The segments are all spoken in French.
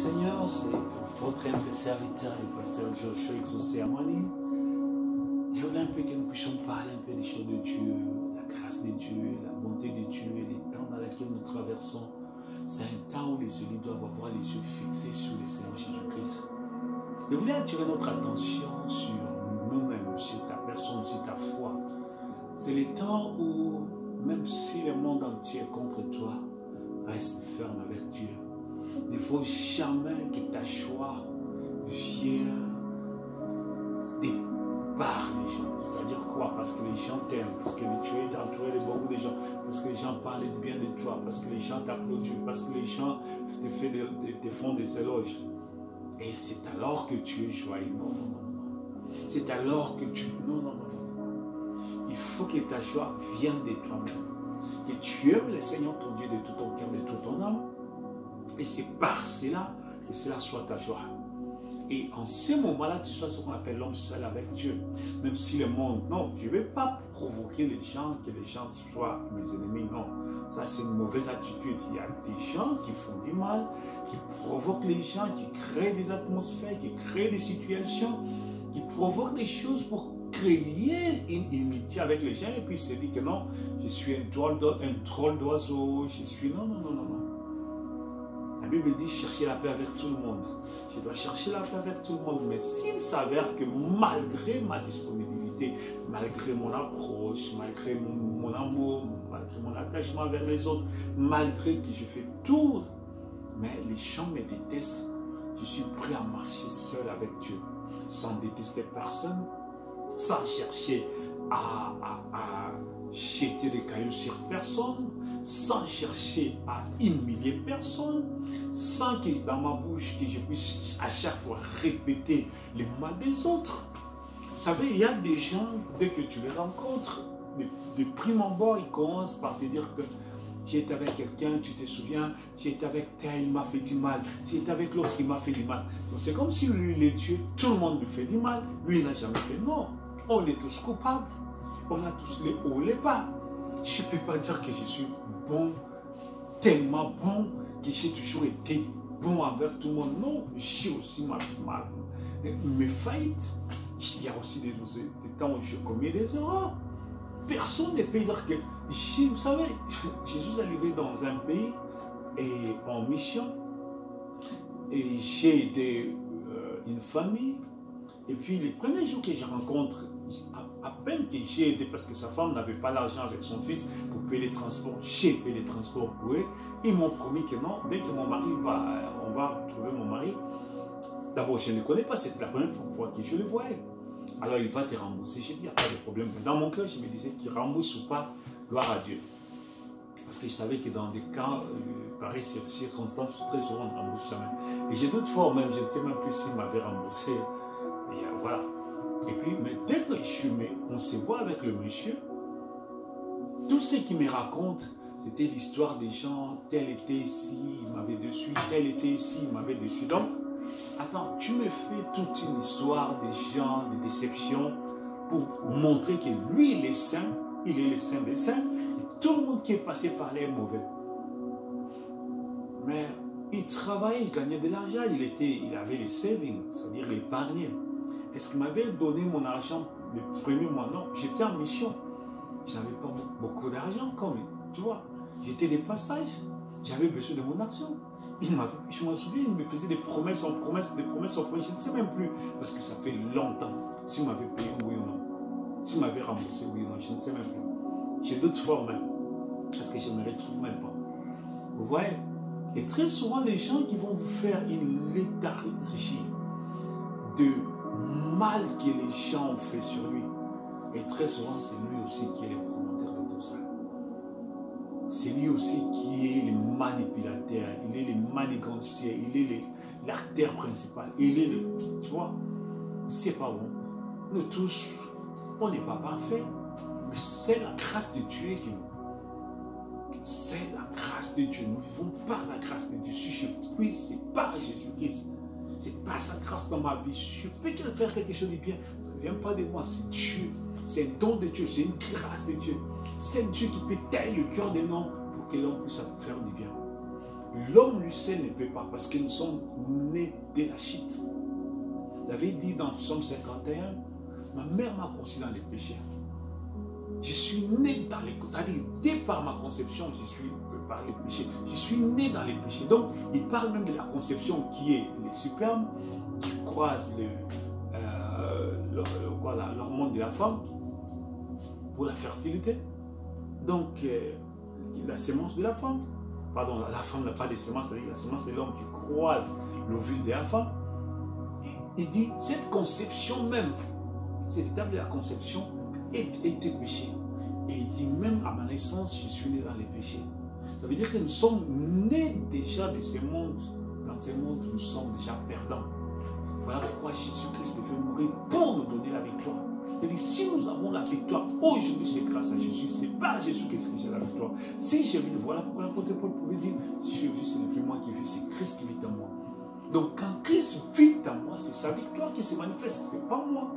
Seigneur, c'est votre humble serviteur, le pasteur Joshua exaucé à Mani. Je voudrais un peu que nous puissions parler un peu des choses de Dieu, la grâce de Dieu, la bonté de Dieu, les temps dans lesquels nous traversons. C'est un temps où les élus doivent avoir les yeux fixés sur le Seigneur Jésus-Christ. Je voulais attirer notre attention sur nous-mêmes, sur ta personne, sur ta foi. C'est le temps où, même si le monde entier est contre toi, reste ferme avec Dieu. Il ne faut jamais que ta joie vienne par les gens. C'est-à-dire quoi? Parce que les gens t'aiment, parce que tu es entouré de beaucoup de gens, parce que les gens parlent bien de toi, parce que les gens t'applaudissent, parce que les gens te font des éloges. Et c'est alors que tu es joyeux. Non, non, non, non. C'est alors que tu... Non, non, non, non. Il faut que ta joie vienne de toi-même. Que tu aimes le Seigneur ton Dieu de tout ton cœur, de toute ton âme. Et c'est par cela que cela soit ta joie. Et en ce moment-là, tu sois ce qu'on appelle l'homme seul avec Dieu. Même si le monde, non, je ne vais pas provoquer les gens, que les gens soient mes ennemis, non. Ça, c'est une mauvaise attitude. Il y a des gens qui font du mal, qui provoquent les gens, qui créent des atmosphères, qui créent des situations, qui provoquent des choses pour créer une inimitié avec les gens. Et puis, il se dit que non, je suis un drôle d'oiseau, je suis... Non, non, non, non, non. La Bible dit chercher la paix avec tout le monde. Je dois chercher la paix avec tout le monde. Mais s'il s'avère que malgré ma disponibilité, malgré mon approche, malgré mon amour, malgré mon attachement vers les autres, malgré que je fais tout, mais les gens me détestent, je suis prêt à marcher seul avec Dieu, sans détester personne, sans chercher à jeter des cailloux sur personne, sans chercher à humilier personne, sans que dans ma bouche, que je puisse à chaque fois répéter les mal des autres. Vous savez, il y a des gens, dès que tu les rencontres, de prime abord, ils commencent par te dire que j'ai été avec quelqu'un, tu te souviens, j'ai été avec tel, il m'a fait du mal, j'ai été avec l'autre, il m'a fait du mal. Donc c'est comme si lui, il est Dieu, tout le monde lui fait du mal, lui, il n'a jamais fait. Non, on est tous coupables, on a tous les hauts et les bas. Je ne peux pas dire que je suis bon, tellement bon, que j'ai toujours été bon envers tout le monde. Non, j'ai aussi mes faillites. Il y a aussi des temps où je commets des erreurs. Personne ne peut dire que... Vous savez, Jésus est arrivé dans un pays et en mission. Et j'ai aidé une famille. Et puis les premiers jours que je rencontre, à peine que j'ai aidé, parce que sa femme n'avait pas l'argent avec son fils pour payer les transports, j'ai payé les transports pour eux. Ils m'ont promis que non, dès que mon mari on va trouver mon mari. D'abord, je ne le connais pas, c'est la première fois que je le voyais. Alors il va te rembourser. J'ai dit, il n'y a pas de problème. Dans mon cœur, je me disais qu'il rembourse ou pas, gloire à Dieu. Parce que je savais que dans des cas, pareil, circonstances, très souvent, on ne rembourse jamais. Et j'ai d'autres fois même, je ne sais même plus s'il m'avait remboursé. Et voilà. Et puis, mais dès que on se voit avec le monsieur, tout ce qu'il me raconte, c'était l'histoire des gens, tel était ici, il m'avait dessus, tel était ici, il m'avait dessus. Donc, attends, tu me fais toute une histoire des gens, des déceptions, pour montrer que lui, il est saint, il est le saint des saints, et tout le monde qui est passé par là est mauvais. Mais il travaillait, il gagnait de l'argent, il avait les savings, c'est-à-dire l'épargne. Est-ce qu'il m'avait donné mon argent le premier mois? Non, j'étais en mission. Je n'avais pas beaucoup d'argent, comme tu vois. J'étais des passages, j'avais besoin de mon argent. Je me souviens, il me faisait des promesses en promesses, des promesses en promesses. Je ne sais même plus, parce que ça fait longtemps. S'il m'avait payé, oui ou non. S'il m'avait remboursé, oui ou non, je ne sais même plus. J'ai d'autres fois même, parce que je ne me retrouve même pas. Vous voyez? Et très souvent, les gens qui vont vous faire une léthargie de mal que les gens ont fait sur lui. Et très souvent, c'est lui aussi qui est le promoteur de tout ça. C'est lui aussi qui est le manipulateur, il est le manigancier, il est l'acteur principal, il est le... Tu vois, c'est pas bon. Nous tous, on n'est pas parfaits, mais c'est la grâce de Dieu qui nous... C'est la grâce de Dieu. Nous vivons par la grâce de Dieu. Si je puis, c'est par Jésus-Christ. C'est pas sa grâce dans ma vie. Je peux faire quelque chose de bien. Ça ne vient pas de moi, c'est Dieu. C'est un don de Dieu, c'est une grâce de Dieu. C'est Dieu qui peut tailler le cœur des hommes pour que l'homme puisse faire du bien. L'homme, lui seul, ne peut pas parce que nous sommes nés de la chute. David dit dans Psaume 51, ma mère m'a conçu dans les péchés. Je suis né dans les péchés. C'est-à-dire, dès par ma conception, je suis par les péchés. Je suis né dans les péchés. Donc, il parle même de la conception qui est les superbes, qui croisent l'hormone de la femme pour la fertilité. Donc, la sémence de la femme. Pardon, la femme n'a pas de sémence, c'est-à-dire la sémence de l'homme qui croise l'ovule de la femme. Il dit, cette conception même, cette étape de la conception était péché. Et il dit, même à ma naissance, je suis né dans les péchés. Ça veut dire que nous sommes nés déjà de ce monde. Dans ce monde, nous sommes déjà perdants. Voilà pourquoi Jésus-Christ devait mourir pour nous donner la victoire. C'est-à-dire, si nous avons la victoire aujourd'hui, c'est grâce à Jésus. C'est par Jésus-Christ que j'ai la victoire. Si je vis, voilà pourquoi l'apôtre Paul pouvait dire, si je vis, ce n'est plus moi qui vis, c'est Christ qui vit en moi. Donc quand Christ vit en moi, c'est sa victoire qui se manifeste, ce n'est pas moi.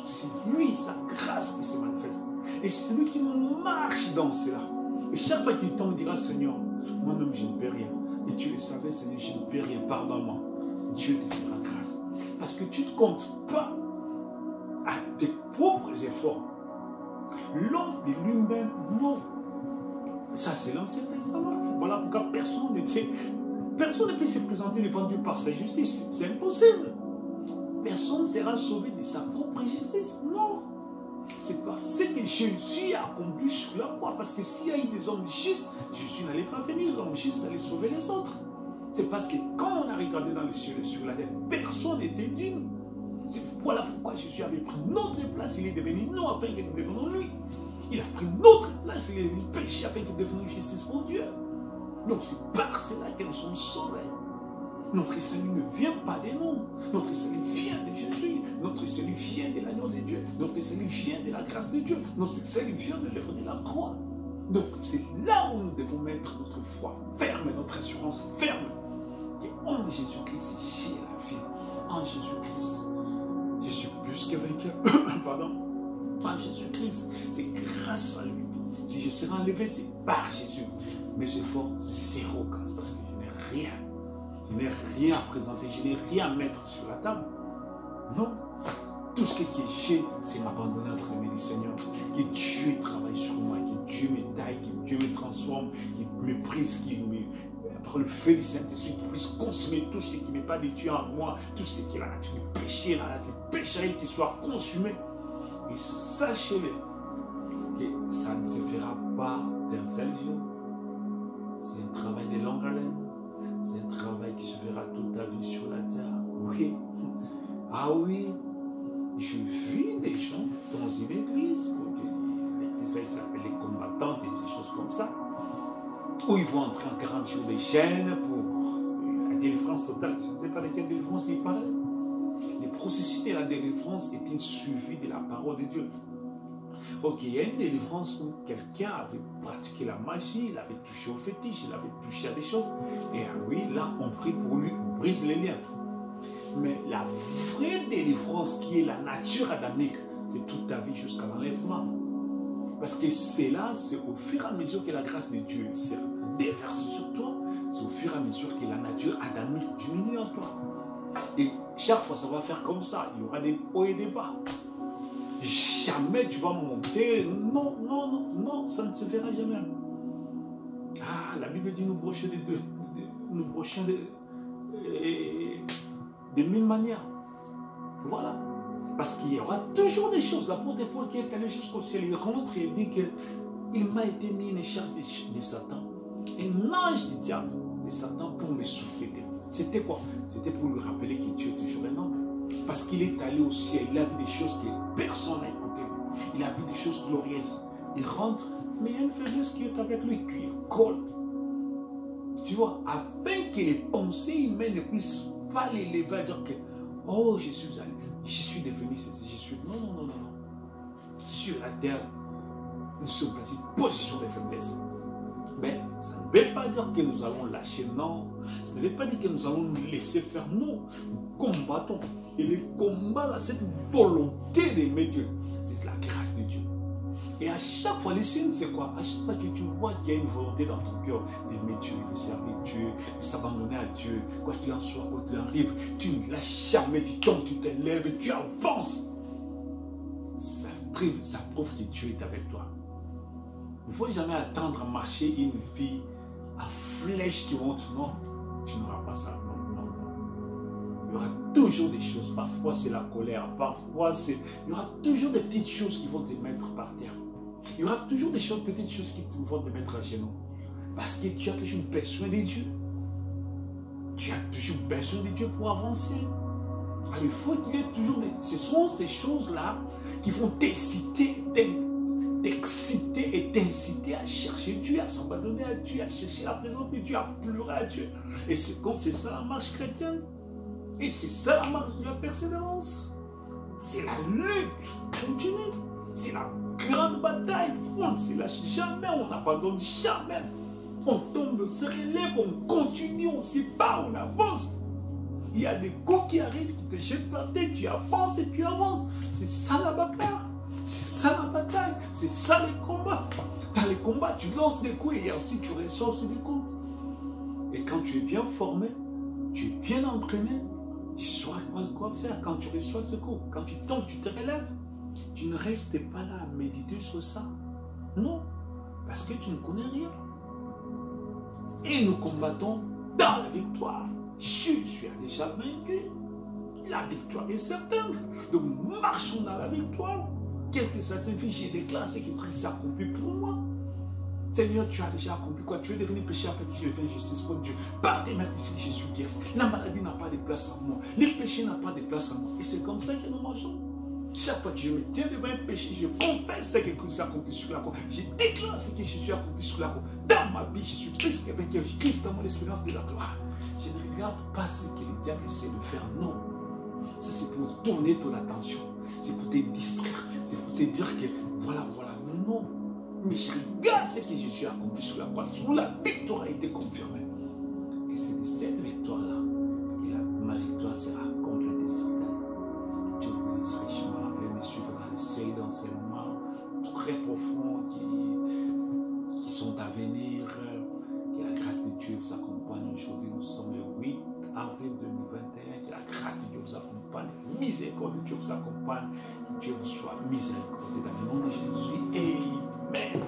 C'est lui, sa grâce qui se manifeste. Et c'est lui qui marche dans cela. Et chaque fois qu'il tombe, il dira, Seigneur, moi-même je ne peux rien. Et tu le savais, Seigneur, je ne peux rien, pardonne-moi. Dieu te fera grâce. Parce que tu ne comptes pas à tes propres efforts. L'homme de lui-même, non. Ça, c'est l'Ancien Testament. Voilà pourquoi personne ne peut se présenter devant Dieu par sa justice. C'est impossible. Personne ne sera sauvé de sa propre justice. Non. C'est parce que Jésus a accompli sur la croix. Parce que s'il y a eu des hommes justes, Jésus n'allait pas venir. L'homme juste allait sauver les autres. C'est parce que quand on a regardé dans le ciel et sur la terre, personne n'était digne. Voilà pourquoi Jésus avait pris notre place. Il est devenu nous afin que nous devenions lui. Il a pris notre place. Il est devenu péché afin que nous devenions justice pour Dieu. Donc c'est par cela que nous sommes sauvés. Notre salut ne vient pas de nous. Notre salut vient de Jésus. Notre salut vient de l'agneau de Dieu. Notre salut vient de la grâce de Dieu. Notre salut vient de l'œuvre de la croix. Donc c'est là où nous devons mettre notre foi ferme, notre assurance ferme. Et en Jésus-Christ, j'ai la vie. En Jésus-Christ, je suis plus que vainqueur. Pardon. En Jésus-Christ, c'est grâce à lui. Si je serai enlevé, c'est par Jésus. Mes efforts, zéro grâce, parce que je n'ai rien. Je n'ai rien à présenter, je n'ai rien à mettre sur la table. Non. Tout ce que j'ai, c'est m'abandonner entre les mains du Seigneur. Que Dieu travaille sur moi, que Dieu me taille, que Dieu me transforme, qu'il me prise, qu'il me... Par le feu du Saint-Esprit, qu'il puisse consommer tout ce qui n'est pas de Dieu en moi, tout ce qui est la nature du péché, la nature pécherée, qui soit consumé. Et sachez-le, que ça ne se fera pas d'un seul jour. C'est un travail de longue haleine. C'est un travail qui se verra toute ta vie sur la terre. Oui. Ah oui. Je vis des gens dans une église. L'église s'appelle les combattants, des choses comme ça. Où ils vont entrer en 40 jours de chaîne pour la délivrance totale. Je ne sais pas de quelle délivrance il parlait. Le processus de la délivrance est une suivi de la parole de Dieu. Ok, il y a une délivrance où quelqu'un avait pratiqué la magie, il avait touché au fétiche, il avait touché à des choses. Et oui, là, on prie pour lui, on brise les liens. Mais la vraie délivrance qui est la nature adamique, c'est toute ta vie jusqu'à l'enlèvement. Parce que c'est là, c'est au fur et à mesure que la grâce de Dieu s'est déversée sur toi, c'est au fur et à mesure que la nature adamique diminue en toi. Et chaque fois, ça va faire comme ça. Il y aura des hauts et des bas. Jamais tu vas monter. Non, non, non, non, ça ne se verra jamais. Ah, la Bible dit nous brocher de mille manières. Voilà. Parce qu'il y aura toujours des choses. L'apôtre Paul qui est allé jusqu'au ciel, il rentre et il dit qu'il m'a été mis une charge de Satan. Un ange du diable de Satan pour me souffler. C'était quoi? C'était pour lui rappeler que Dieu est toujours un homme. Parce qu'il est allé au ciel, il a vu des choses que personne n'a écoutées. Il a vu des choses glorieuses. Il rentre, mais il y a une faiblesse qui est avec lui, qui colle. Tu vois, afin que les pensées humaines ne puissent pas l'élever à dire que, oh, je suis allé, je suis devenu ceci, je suis... Non, non, non, non, non. Sur la terre, nous sommes dans une position de faiblesse. Mais ça ne veut pas dire que nous allons lâcher, non. Ça ne veut pas dire que nous allons nous laisser faire, non. Nous combattons. Et le combat, là, cette volonté d'aimer Dieu, c'est la grâce de Dieu. Et à chaque fois, le signe, c'est quoi? À chaque fois que tu vois qu'il y a une volonté dans ton cœur d'aimer Dieu, de servir Dieu, de s'abandonner à Dieu, quoi qu'il en soit, quoi qu'il arrive, tu ne lâches jamais, tu tombes, tu t'élèves, tu avances. Ça prouve que Dieu est avec toi. Il ne faut jamais attendre à marcher une vie à flèche qui monte. Non, tu n'auras pas ça. Non, non, non. Il y aura toujours des choses. Parfois, c'est la colère. Parfois, il y aura toujours des petites choses qui vont te mettre par terre. Il y aura toujours des petites choses qui vont te mettre à genoux. Parce que tu as toujours besoin de Dieu. Tu as toujours besoin de Dieu pour avancer. Alors, il faut qu'il y ait toujours ce sont ces choses-là qui vont t'exciter et t'inciter à chercher Dieu, à s'abandonner à Dieu, à chercher la présence de Dieu, à pleurer à Dieu. Et c'est ça la marche chrétienne. Et c'est ça la marche de la persévérance. C'est la lutte continue. C'est la grande bataille. C'est là, jamais on n'abandonne, jamais. On tombe, on se relève, on continue, on se bat, on avance. Il y a des coups qui arrivent, qui te jettent par terre, tu avances et tu avances. C'est ça la bagarre. C'est ça la bataille. C'est ça les combats. Dans les combats, tu lances des coups et aussi tu reçois aussi des coups. Et quand tu es bien formé, tu es bien entraîné, tu sauras quoi faire quand tu reçois ce coup. Quand tu tombes, tu te relèves. Tu ne restes pas là à méditer sur ça. Non, parce que tu ne connais rien. Et nous combattons dans la victoire. Jésus a déjà vaincu. La victoire est certaine. Donc marchons dans la victoire. Qu'est-ce que ça signifie? J'ai déclaré ce qui Christ a accompli pour moi. Seigneur, tu as déjà accompli quoi? Tu es devenu péché afin que je devienne justice pour Dieu. Par tes mains ici, je suis guéri. La maladie n'a pas de place en moi. Le péché n'a pas de place en moi. Et c'est comme ça que nous marchons. Chaque fois que je me tiens devant un péché, je confesse ce que Christ a accompli sur la croix. Je déclare ce que Jésus a accompli sur la croix. Dans ma vie, je suis plus que vainqueur. Christ dans mon expérience de la gloire. Je ne regarde pas ce que le diable essaie de faire. Non. Ça, c'est pour tourner ton attention. C'est pour te distraire. C'est pour te dire que voilà. Non. Mais je regarde ce que Jésus a accompli sur la croix. Où la victoire a été confirmée. Et c'est de cette victoire-là que ma victoire sera complète et certaine. Dieu vous bénisse richement. Venez me suivre dans les séries d'enseignements très profonds qui sont à venir. Que la grâce de Dieu vous accompagne. Aujourd'hui, nous sommes le 8 avril 2021. Que la grâce de Dieu vous accompagne. Miséricorde de Dieu vous accompagne. Que Dieu vous soit miséricordieux dans le nom de Jésus. Amen.